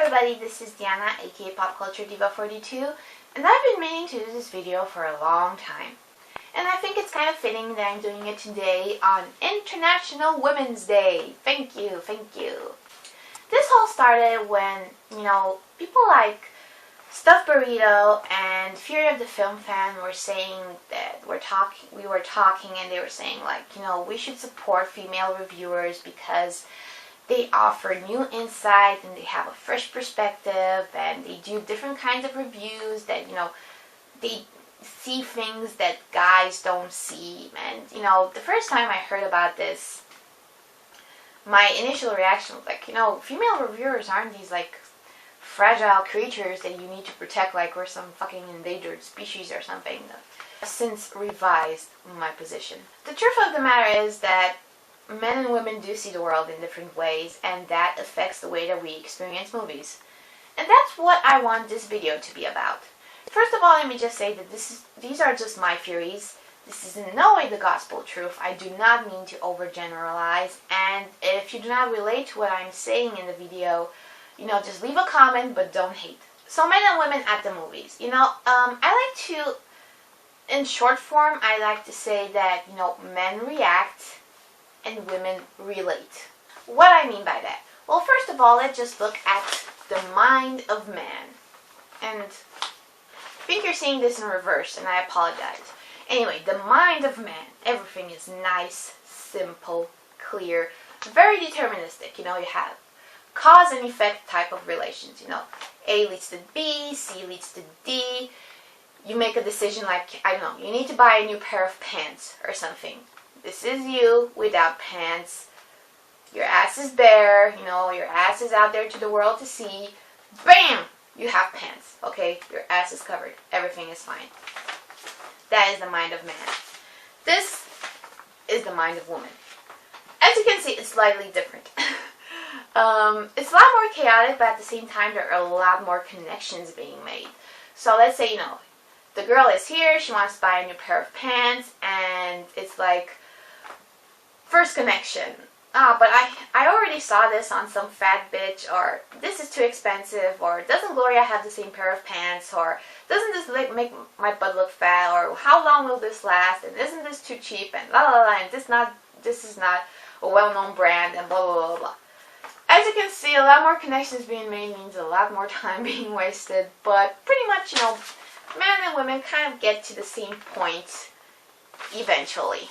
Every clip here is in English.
everybody, this is Diana, aka Pop Culture Diva 42, and I've been meaning to do this video for a long time. And I think it's kind of fitting that I'm doing it today on International Women's Day. Thank you, thank you. This all started when, people like Stuffed Burrito and Fury of the Film Fan were saying that we were talking and they were saying we should support female reviewers because they offer new insight and they have a fresh perspective and they do different kinds of reviews that, they see things that guys don't see. And, the first time I heard about this, my initial reaction was like, female reviewers aren't these fragile creatures that you need to protect like we're some fucking endangered species or something. I've since revised my position. The truth of the matter is that men and women do see the world in different ways, and that affects the way that we experience movies. And that's what I want this video to be about. First of all, let me just say that these are just my theories. This is in no way the gospel truth. I do not mean to overgeneralize, and if you do not relate to what I'm saying in the video, just leave a comment, but don't hate. So men and women at the movies. I like to, in short form, I like to say that, men react and women relate. What I mean by that? Well, first of all, let's just look at the mind of man. And I think you're seeing this in reverse, and I apologize. Anyway, the mind of man. Everything is nice, simple, clear, very deterministic. You have cause and effect type of relations. A leads to B, C leads to D. You make a decision like, you need to buy a new pair of pants or something. This is you without pants. Your ass is bare, your ass is out there to the world to see. Bam! You have pants, okay? Your ass is covered. Everything is fine. That is the mind of man. This is the mind of woman. As you can see, it's slightly different. It's a lot more chaotic, but at the same time, there are a lot more connections being made. So let's say, the girl is here, she wants to buy a new pair of pants, and it's like, first connection. But I already saw this on some fat bitch, or this is too expensive, or doesn't Gloria have the same pair of pants, or doesn't this make my butt look fat, or how long will this last, and isn't this too cheap, and la la la, and this is not a well-known brand, and blah blah blah blah. As you can see, a lot more connections being made means a lot more time being wasted, but pretty much, men and women kind of get to the same point eventually.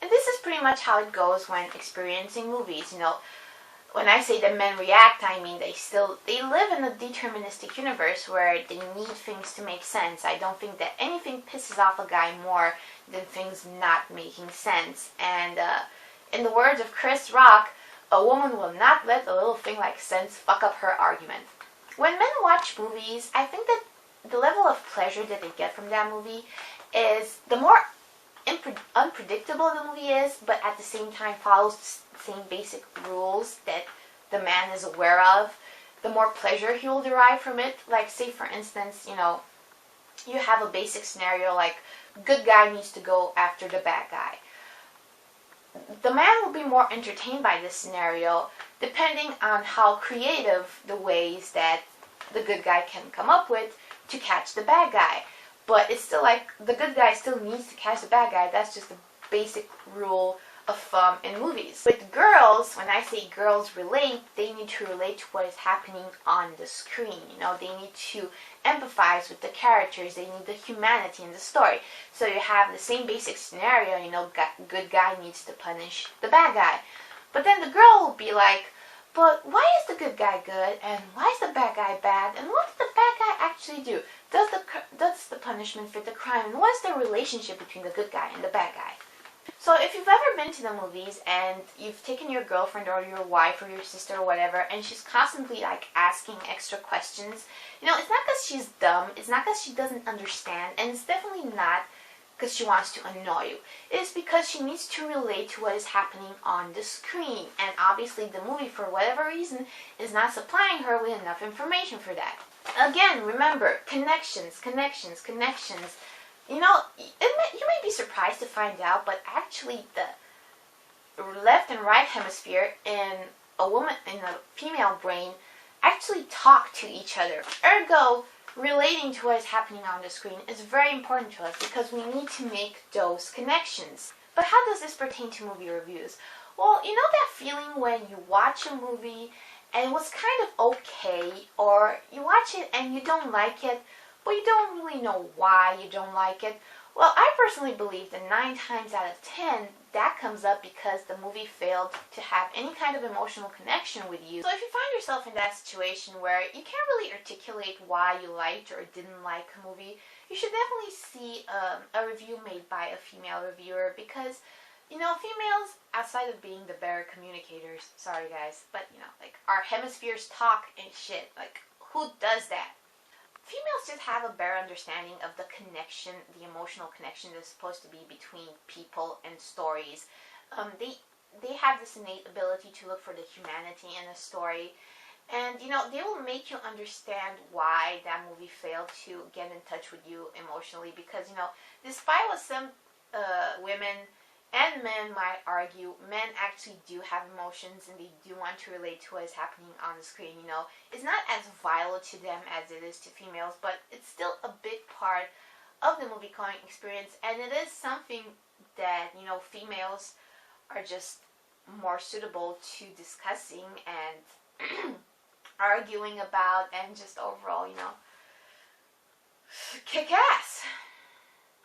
And this is pretty much how it goes when experiencing movies. When I say that men react, I mean they live in a deterministic universe where they need things to make sense. I don't think that anything pisses off a guy more than things not making sense. And in the words of Chris Rock, a woman will not let a little thing like sense fuck up her argument. When men watch movies, I think that the level of pleasure that they get from that movie is the more unpredictable the movie is, but at the same time follows the same basic rules that the man is aware of, the more pleasure he will derive from it. Like, say for instance, you have a basic scenario like good guy needs to go after the bad guy. The man will be more entertained by this scenario depending on how creative the ways that the good guy can come up with to catch the bad guy. But it's still like the good guy still needs to catch the bad guy. That's just the basic rule of thumb in movies. With girls, when I say girls relate, they need to relate to what is happening on the screen. They need to empathize with the characters. They need the humanity in the story. So you have the same basic scenario, good guy needs to punish the bad guy. But then the girl will be like, but why is the good guy good, and why is the bad guy bad, and what does the bad guy actually do? Does the punishment fit the crime, and what's the relationship between the good guy and the bad guy? So if you've ever been to the movies and you've taken your girlfriend or your wife or your sister or whatever, and she's constantly asking extra questions, it's not because she's dumb, it's not because she doesn't understand, and it's definitely not because she wants to annoy you. It is because she needs to relate to what is happening on the screen, and obviously the movie, for whatever reason, is not supplying her with enough information for that. Again, remember, connections. You may be surprised to find out, but actually the left and right hemisphere in a female brain actually talk to each other. Ergo, relating to what is happening on the screen is very important to us because we need to make those connections. But how does this pertain to movie reviews? Well, you know that feeling when you watch a movie and it was kind of okay, or you watch it and you don't like it, but you don't really know why you don't like it? Well, I personally believe that 9 times out of 10, that comes up because the movie failed to have any kind of emotional connection with you. So if you find yourself in that situation where you can't really articulate why you liked or didn't like a movie, you should definitely see a review made by a female reviewer because, you know, females, outside of being the better communicators, sorry guys, but, you know, like, our hemispheres talk and shit. Like, who does that? Females just have a better understanding of the connection, the emotional connection that's supposed to be between people and stories. They have this innate ability to look for the humanity in a story, and you know, they will make you understand why that movie failed to get in touch with you emotionally. Because, you know, despite what some women and men might argue, men actually do have emotions and they do want to relate to what is happening on the screen. You know, it's not as vital to them as it is to females, but it's still a big part of the movie going experience, and it is something that, you know, females are just more suitable to discussing and arguing about, and just overall, you know, kick ass.